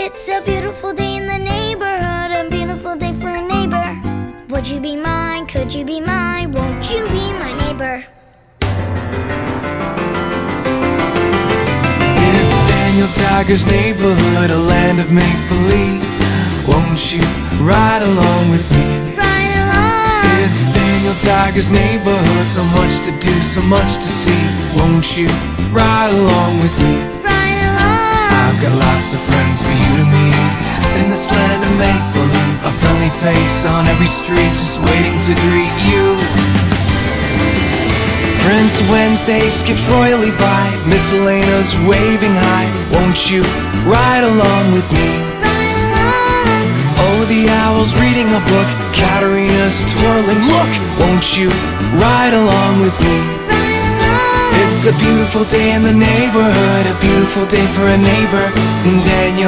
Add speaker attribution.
Speaker 1: It's a beautiful day in the neighborhood, a beautiful day for a neighbor. Would you be mine? Could you be mine? Won't you be my neighbor?
Speaker 2: It's Daniel Tiger's neighborhood, a land of make-believe. Won't you ride along with me?
Speaker 1: Ride along.
Speaker 2: It's Daniel Tiger's neighborhood, so much to do, so much to see. Won't you ride along with me?
Speaker 1: Ride along.
Speaker 2: I've got lots of friends for you to meet in this land of make-believe. A friendly face on every street, just waiting to greet you. Prince Wednesday skips royally by, Miss Elena's waving high. Won't you ride along with me?
Speaker 1: Ride along.
Speaker 2: Oh, the owl's reading a book, Katerina's twirling. Look, won't you ride along with me?
Speaker 1: Ride along.
Speaker 2: It's a beautiful day in the neighborhood, a beautiful day for a neighbor. Daniel